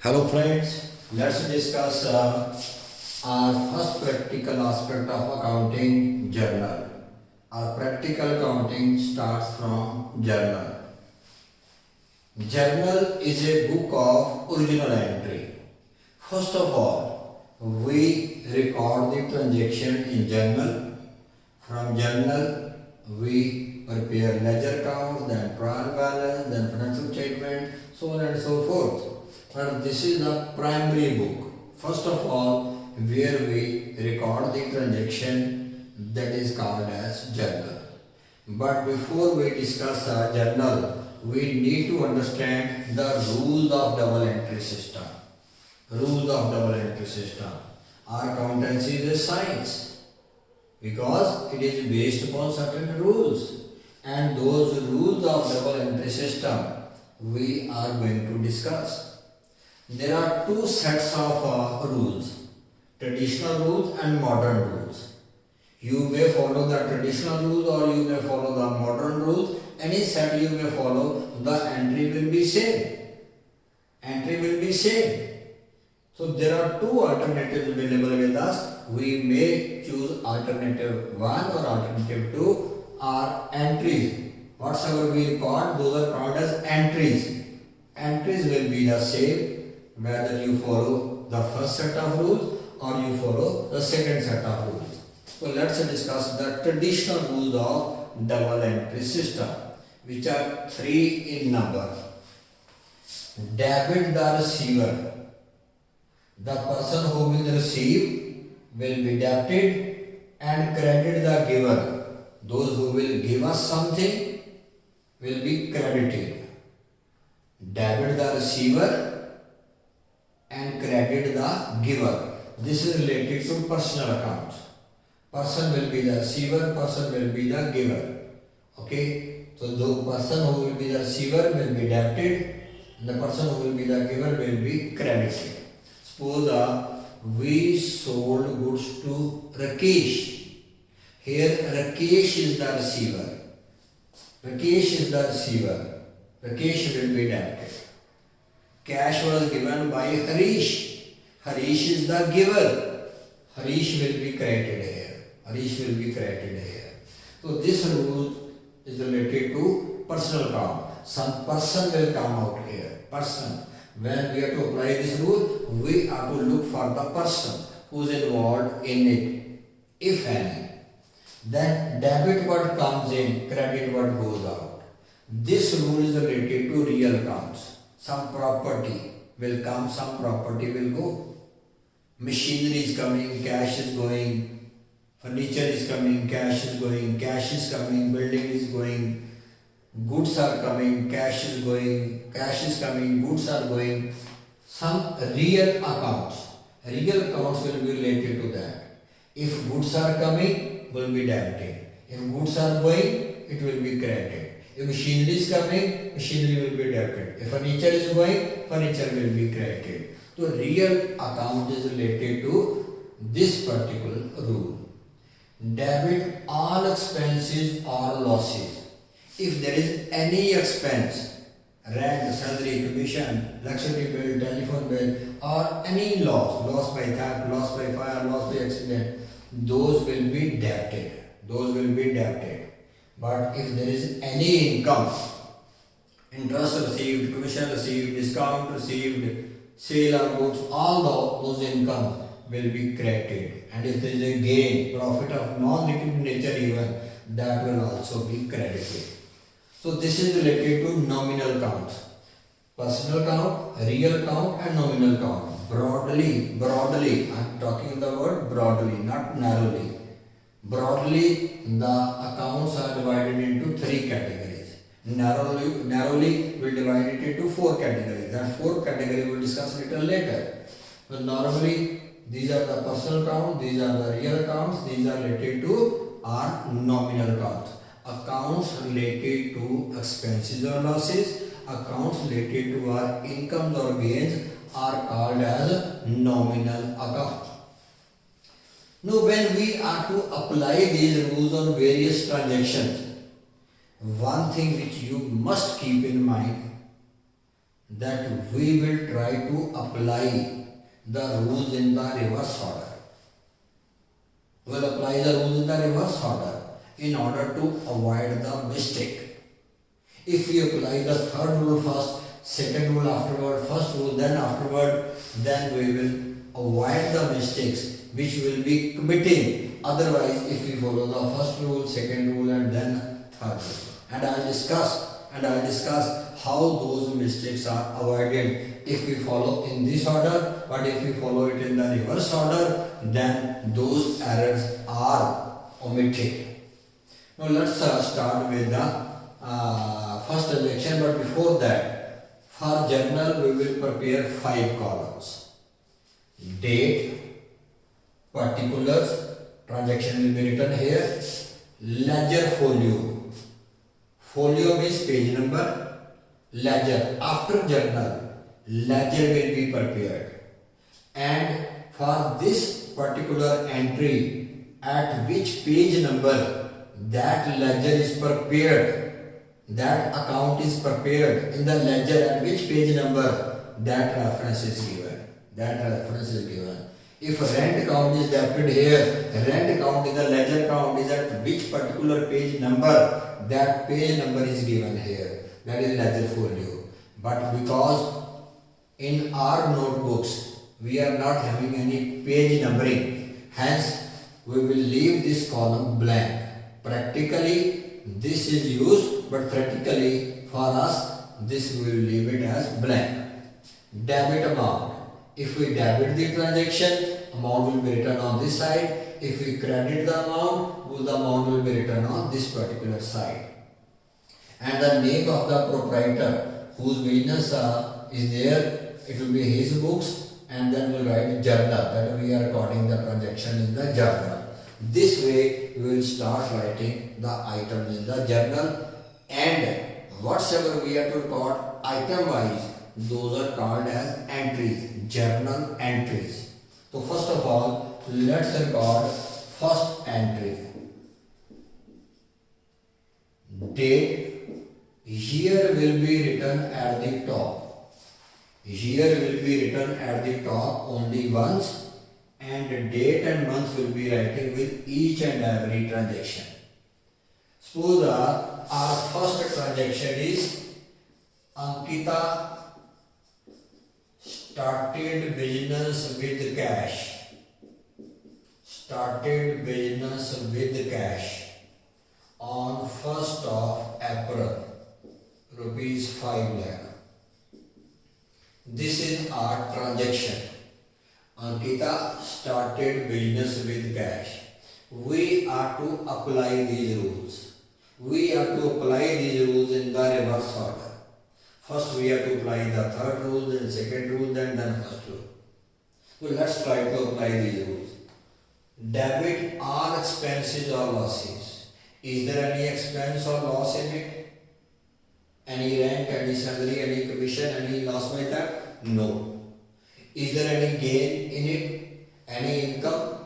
Hello friends, let's discuss our first practical aspect of accounting, journal. Our practical accounting starts from journal. Journal is a book of original entry. First of all, we record the transaction in journal. From journal, we prepare ledger accounts, then trial balance, then financial statement, so on and so forth. But this is the primary book. First of all, where we record the transaction, that is called as journal. But before we discuss the journal, we need to understand the rules of double entry system. Rules of double entry system. Our accountancy is a science because it is based upon certain rules, and those rules of double entry system we are going to discuss. There are two sets of rules, traditional rules and modern rules. You may follow the traditional rules or you may follow the modern rules. Any set you may follow, the entry will be same. Entry will be same. So there are two alternatives available with us. We may choose alternative 1 or alternative 2 or entries. Whatsoever we record, those are called as entries. Entries will be the same whether you follow the first set of rules or you follow the second set of rules. So let's discuss the traditional rules of double entry system, which are 3 in number. Debit the receiver. The person who will receive will be debited, and credit the giver. Those who will give us something will be credited. Debit the receiver and credit the giver. This is related to personal accounts. Person will be the receiver, person will be the giver. Okay, so the person who will be the receiver will be debited, and the person who will be the giver will be credited. Suppose we sold goods to Rakesh. Here Rakesh is the receiver. Rakesh is the receiver. Rakesh will be debited. Cash was given by Harish. Harish is the giver. Harish will be credited here. Harish will be credited here. So this rule is related to personal account. Some person will come out here. Person. When we have to apply this rule, we have to look for the person who is involved in it, if any. Then debit what comes in, credit what goes out. This rule is related to real accounts. Some property will come, some property will go. Machinery is coming, cash is going. Furniture is coming, cash is going. Cash is coming, building is going. Goods are coming, cash is going. Cash is coming, goods are going. Some real accounts. Real accounts will be related to that. If goods are coming, will be debited. If goods are going, it will be credited. If machinery is coming, machinery will be debited. If furniture is going, furniture will be credited. So real account is related to this particular rule. Debit all expenses or losses. If there is any expense, rent, salary, commission, electricity bill, telephone bill, or any loss by theft, loss by fire, loss by accident, those will be debited. Those will be debited. But if there is any income, interest received, commission received, discount received, sale of goods, all those incomes will be credited. And if there is a gain, profit of non-liquid nature even, that will also be credited. So this is related to nominal accounts. Personal account, real account and nominal account. Broadly, I am talking the word broadly, not narrowly. Broadly, the accounts are divided into 3 categories. Narrowly, we divide it into 4 categories. That 4 categories we will discuss a little later. But normally, these are the personal accounts, these are the real accounts, these are related to our nominal accounts. Accounts related to expenses or losses, accounts related to our incomes or gains are called as nominal account. Now when we are to apply these rules on various transactions, one thing which you must keep in mind, that we will try to apply the rules in the reverse order. We will apply the rules in the reverse order in order to avoid the mistake. If we apply the third rule first, second rule afterward, first rule then afterward, then we will avoid the mistakes which we will be committing. Otherwise, if we follow the first rule, second rule and then third rule. And I will discuss how those mistakes are avoided if we follow in this order, but if we follow it in the reverse order, then those errors are omitted. Now let's start with the first transaction, but before that, for journal we will prepare 5 columns. Date, particulars, transaction will be written here. Ledger folio. Folio means page number. Ledger, after journal, ledger will be prepared. And for this particular entry, at which page number that ledger is prepared, that account is prepared in the ledger, at which page number that reference is given. If rent account is debited here, rent account in the ledger account is at which particular page number, that page number is given here. That is ledger folio. But because in our notebooks we are not having any page numbering, hence we will leave this column blank. Practically this is used, but theoretically for us this we will leave it as blank. Debit amount. If we debit the transaction, amount will be written on this side. If we credit the amount will be written on this particular side. And the name of the proprietor whose business is there, it will be his books, and then we'll write journal, that we are recording the transaction in the journal. This way we will start writing the items in the journal, and whatsoever we have to record item wise, those are called as entries, journal entries. So first of all, let's record first entry. Date. Here will be written at the top. Here will be written at the top only once, and date and month will be writing with each and every transaction. Suppose our first transaction is Ankita started business with cash. Started business with cash on 1st of April. Rupees 5 lakh. This is our transaction. Ankita started business with cash. We are to apply these rules. We are to apply these rules in the reverse order. First we have to apply the third rule, then second rule, then first rule. So let's try to apply these rules. Debit all expenses or losses. Is there any expense or loss in it? Any rent, any salary, any commission, any loss by that? No. Is there any gain in it? Any income?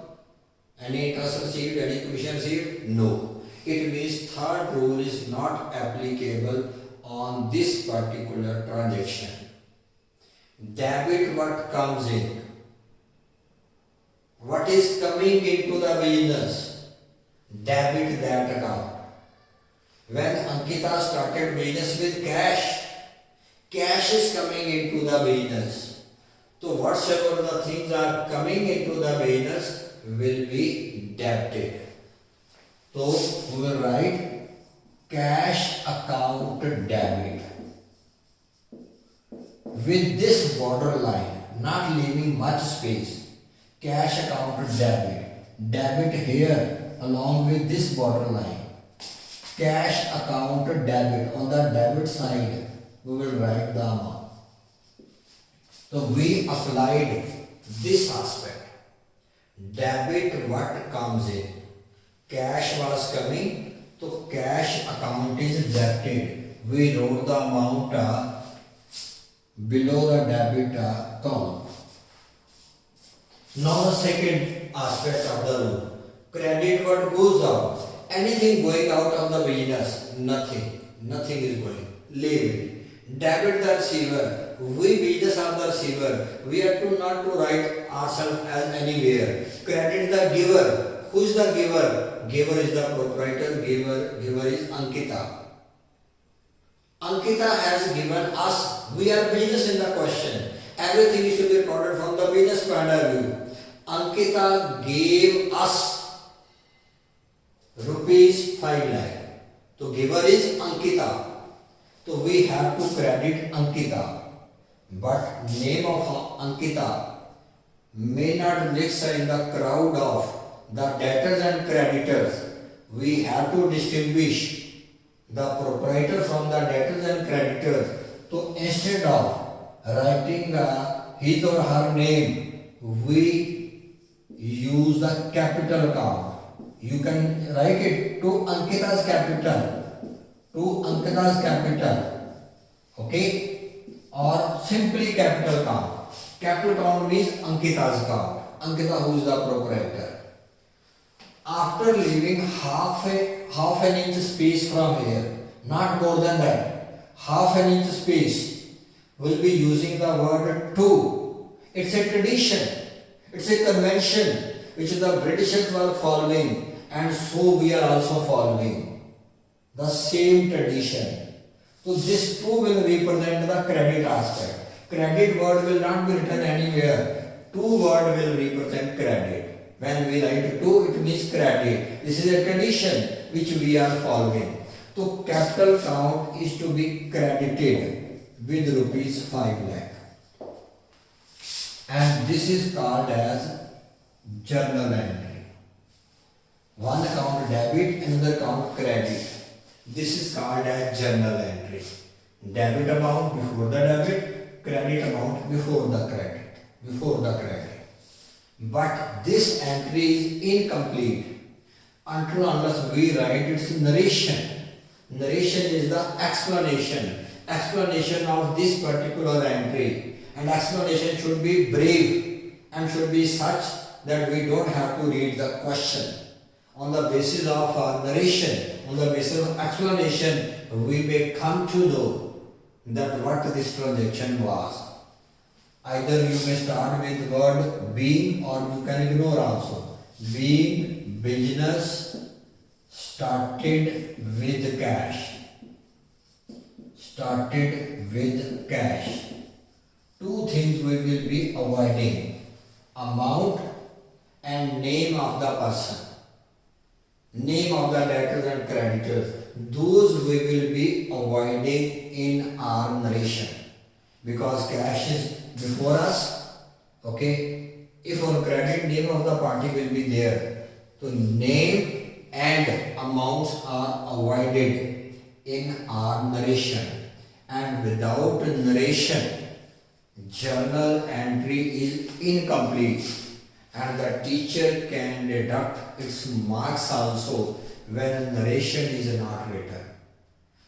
Any interest received? Any commission received? No. It means third rule is not applicable on this particular transaction. Debit what comes in. What is coming into the business? Debit that account. When Ankita started business with cash, cash is coming into the business. So whatsoever the things are coming into the business will be debited. So we will write cash account debit. With this border line, not leaving much space, cash account debit. Debit here along with this border line. Cash account debit. On the debit side, we will write the amount. So we applied this aspect. Debit what comes in. Cash was coming, so cash account is debited. We wrote the amount below the debit column. Now the second aspect of the rule. Credit what goes out. Anything going out of the business? Nothing. Nothing is going. Leave it. debit the receiver. We business are the receiver. We are to not to write ourselves as anywhere. Credit the giver. Who is the giver? Giver is the proprietor. Giver is Ankita. Ankita has given us. We are business in the question. Everything is to be recorded from the business point of view. Ankita gave us rupees 5 lakh. So giver is Ankita. So we have to credit Ankita. But name of Ankita may not mix in the crowd of the debtors and creditors. We have to distinguish the proprietor from the debtors and creditors. So instead of writing his or her name, we use the capital account. You can write it to Ankita's capital. To Ankita's capital. Okay? Or simply capital account. Capital account means Ankita's account. Ankita who is the proprietor. After leaving half an inch space from here, not more than that, half an inch space, will be using the word to. It's a tradition, it's a convention which the Britishers were following, and so we are also following the same tradition. So this to will represent the credit aspect. Credit word will not be written anywhere. To word will represent credit. When we write to, it means credit. This is a tradition which we are following. So capital count is to be credited with rupees 5 lakh. And this is called as journal entry. One account debit, another account credit. This is called as journal entry. Debit amount before the debit, credit amount before the credit. But this entry is incomplete until unless we write its narration. Narration is the explanation of this particular entry, and explanation should be brief and should be such that we don't have to read the question. On the basis of narration, on the basis of explanation, we may come to know that what this transaction was. Either you may start with the word being, or you can ignore also. Being business started with cash. Started with cash. Two things we will be avoiding: amount and name of the person. Name of the debtors and creditors. Those we will be avoiding in our narration, because cash is before us. Okay, if on credit, name of the party will be there. So name and amounts are avoided in our narration, and without narration, journal entry is incomplete, and the teacher can deduct its marks also when narration is not written.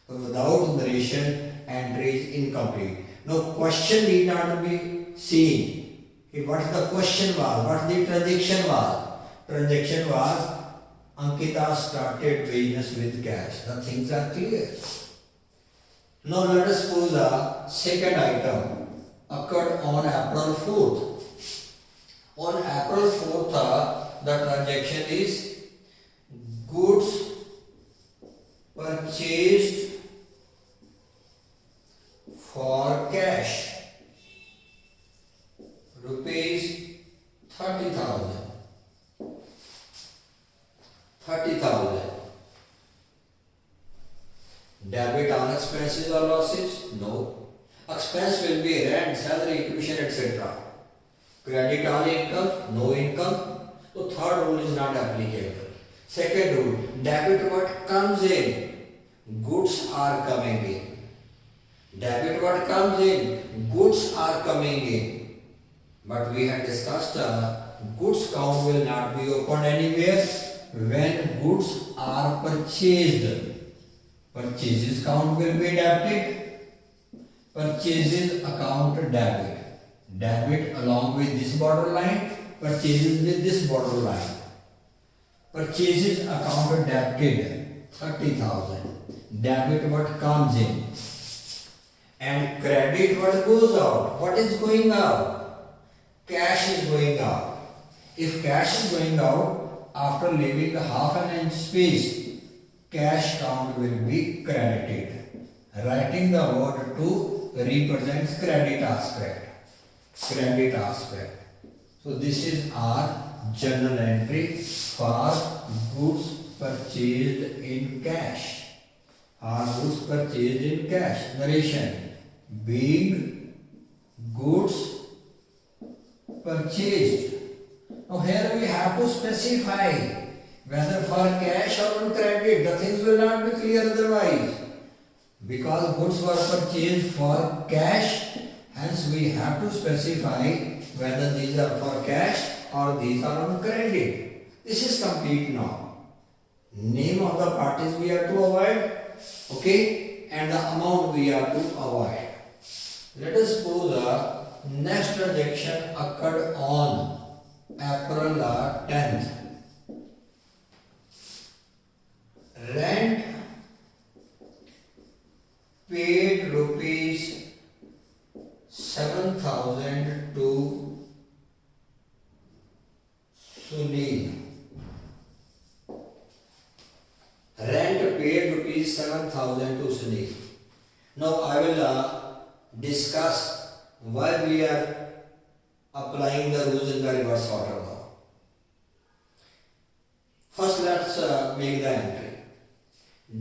So without narration, entry is incomplete. Now question need not be seen. What the question was, what the transaction was. Transaction was Ankita started business with cash. The things are clear. Now let us suppose the second item occurred on April 4th. On April 4th, the transaction is goods purchased for cash, rupees 30,000. 30,000. Debit on expenses or losses? No. Expense will be rent, salary, tuition, etc. Credit on income? No income. So third rule is not applicable. Second rule, debit what comes in, goods are coming in. Debit what comes in, goods are coming in. But we had discussed goods count will not be opened anywhere when goods are purchased. Purchases count will be debited. Purchases account debit. Debit along with this borderline, purchases with this borderline. Purchases account debited 30,000. Debit what comes in. And credit what goes out. What is going out? Cash is going out. If cash is going out, after leaving half an inch space, cash count will be credited. Writing the word to represents credit aspect. Credit aspect. So this is our journal entry for goods purchased in cash. Our goods purchased in cash. Narration. Being goods purchased. Now here we have to specify whether for cash or on credit. The things will not be clear otherwise. Because goods were purchased for cash, hence we have to specify whether these are for cash or these are on credit. This is complete now. Name of the parties we have to avoid, okay, and the amount we have to avoid. Let us suppose the next transaction occurred on April 10th. Rent paid rupees 7,000 to Sunil. Rent paid rupees 7,000 to Sunil. Now I will discuss why we are applying the rules in the reverse order now. First let's make the entry.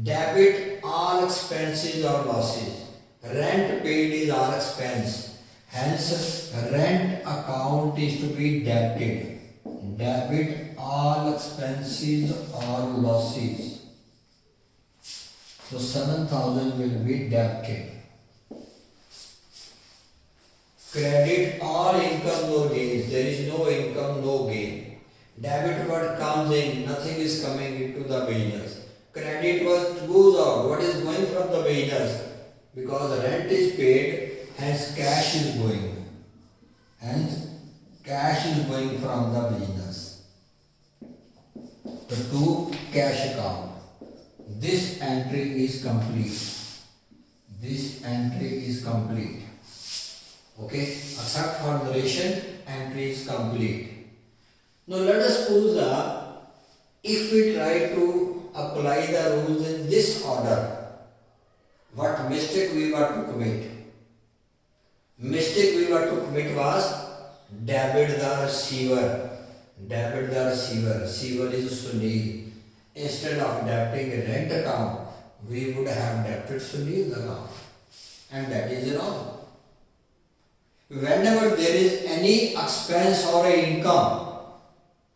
Debit all expenses or losses. Rent paid is our expense. Hence rent account is to be debited. Debit all expenses or losses. So 7,000 will be debited. Credit all income, no gains. There is no income, no gain. Debit what comes in, nothing is coming into the business. Credit what goes out, what is going from the business. Because rent is paid, hence cash is going. Hence cash is going from the business. The to cash account. This entry is complete. This entry is complete. Okay, except for narration, entry is complete. Now let us suppose if we try to apply the rules in this order, what mistake we were to commit? Mistake we were to commit was debit the receiver. Debit the receiver. Receiver is Sunil. Instead of debiting a rent account, we would have debited Sunil's account. And that is wrong. Whenever there is any expense or income,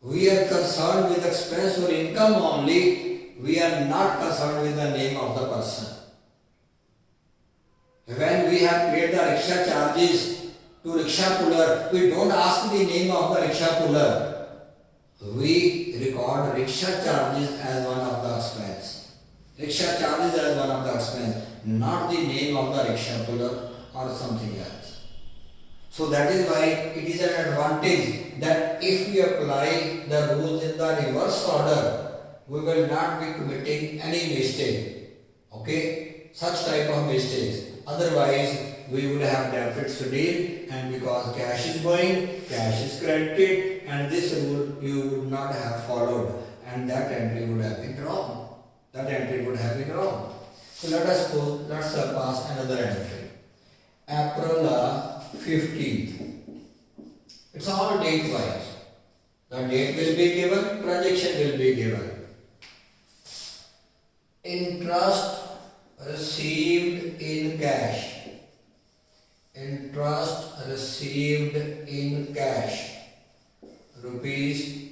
we are concerned with expense or income only. We are not concerned with the name of the person. When we have paid the rickshaw charges to rickshaw puller, we don't ask the name of the rickshaw puller. We record rickshaw charges as one of the expense. Rickshaw charges as one of the expense, not the name of the rickshaw puller or something else. So that is why it is an advantage that if we apply the rules in the reverse order, we will not be committing any mistake. Okay? Such type of mistakes. Otherwise, we would have debited Sunil, and because cash is going, cash is credited, and this rule you would not have followed, and that entry would have been wrong. That entry would have been wrong. So let's pass another entry. April 15th. It's all date wise. The date will be given, transaction will be given. Interest received in cash. Interest received in cash. Rupees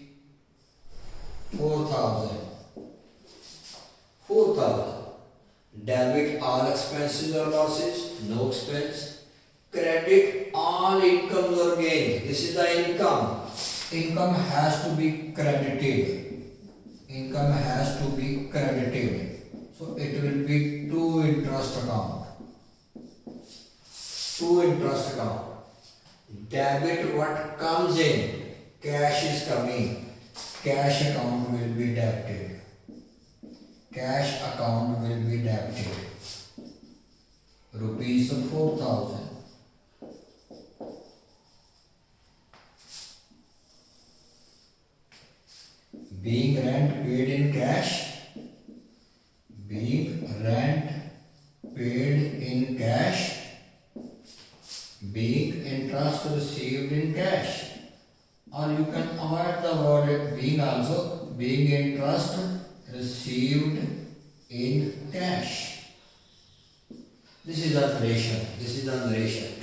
4,000. 4,000. Debit all expenses or losses. No expense. Credit all incomes or gains. This is the income. Income has to be credited. Income has to be credited. So it will be to interest account. To interest account. Debit what comes in. Cash is coming. Cash account will be debited. Cash account will be debited. rupees 4,000. Being rent paid in cash, being rent paid in cash, being interest received in cash, or you can avoid the word being also, being interest received in cash. This is the narration.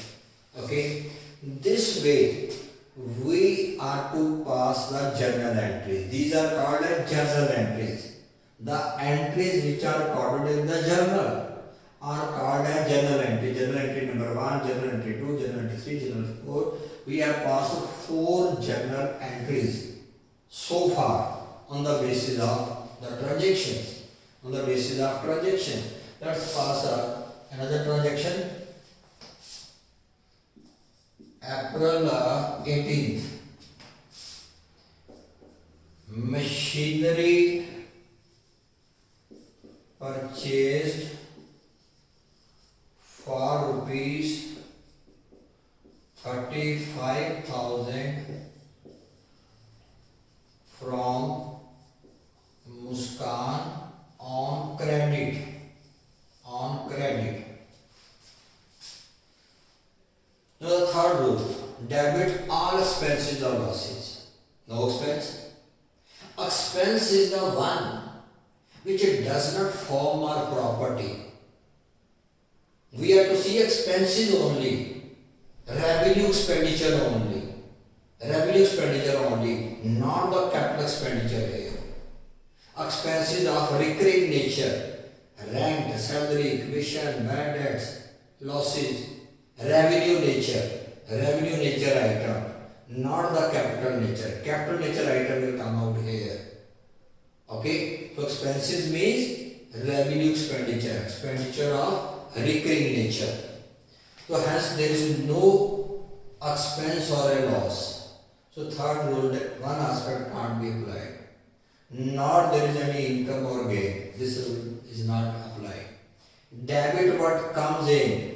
Okay, this way we are to pass the journal entries. These are called as journal entries. The entries which are recorded in the journal are called as journal entry. Journal entry number 1, journal entry 2, journal entry 3, journal 4. We have passed 4 journal entries so far on the basis of the transactions. Let's pass another transaction. April 18th. Machinery purchased for rupees 35,000 from Muskan on credit. Now the third rule, debit all expenses or losses. No expense. Expense is the one which does not form our property. We have to see expenses only, revenue expenditure only, not the capital expenditure here. Expenses of recurring nature, rent, salary, commission, bad debts, losses, revenue nature item, not the capital nature. Capital nature item will come out here. Okay, so expenses means revenue expenditure of recurring nature. So hence there is no expense or a loss. So third rule, that one aspect can't be applied. Nor there is any income or gain. This rule is not applied. Debit what comes in.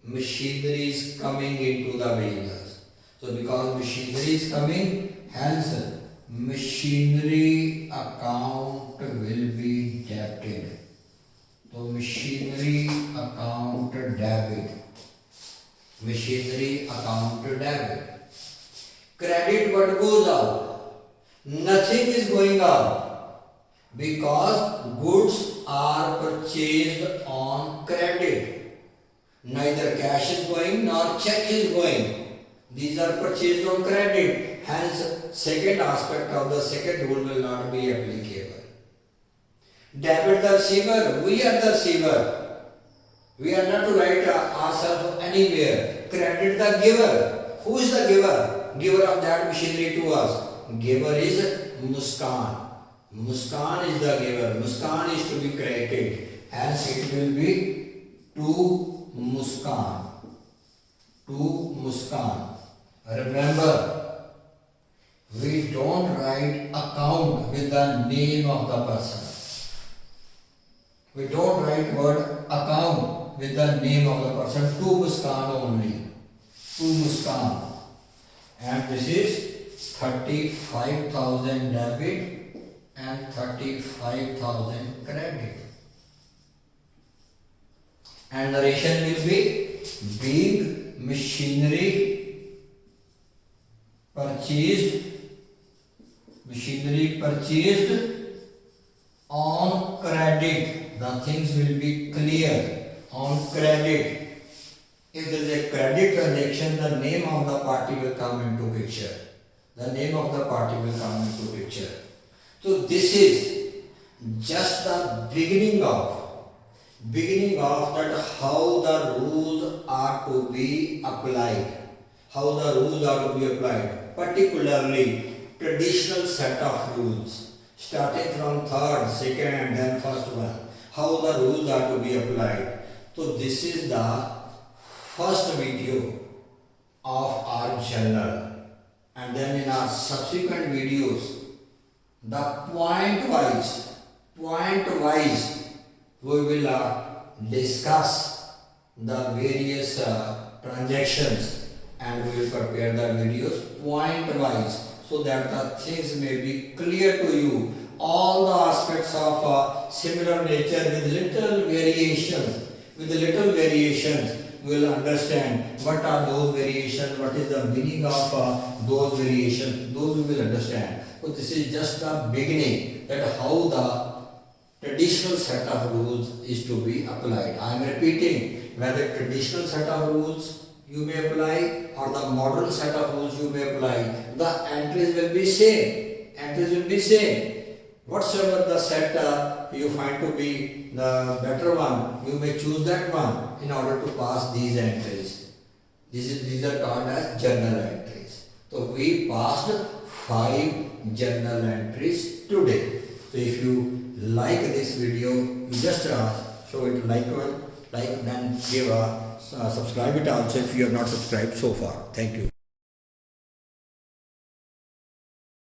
Machinery is coming into the business. So because machinery is coming, hence machinery account will be debited. So machinery account debit. Credit what goes out? Nothing is going out because goods are purchased on credit. Neither cash is going nor check is going. These are purchased on credit. Hence, second aspect of the second rule will not be applicable. Debit the receiver. We are the receiver. We are not to write ourselves anywhere. Credit the giver. Who is the giver? Giver of that machinery to us. Giver is Muskan. Muskan is the giver. Muskan is to be credited. Hence, it will be to Muskan. Remember, we don't write account with the name of the person. We don't write word account with the name of the person. To Muskan only. To Muskan. And this is 35,000 debit and 35,000 credit. And narration will be being machinery purchased on credit. The things will be clear on credit. If there is a credit transaction, the name of the party will come into picture. So this is just the beginning of that how the rules are to be applied. Particularly traditional set of rules, starting from third, second, and then first one. How the rules are to be applied. So this is the first video of our channel, and then in our subsequent videos, the point wise we will discuss the various transactions, and we will prepare the videos point wise so that the things may be clear to you. All the aspects of similar nature with little variations, we will understand what are those variations, what is the meaning of those variations, those we will understand. So this is just the beginning, that how the traditional set of rules is to be applied. I am repeating, whether traditional set of rules you may apply or the modern set of rules you may apply, the entries will be same. Whatsoever the set you find to be the better one, you may choose that one in order to pass these entries. These are called as journal entries. So we passed 5 journal entries today. So if you like this video, you just show it like, then give a subscribe it also if you have not subscribed so far. Thank you.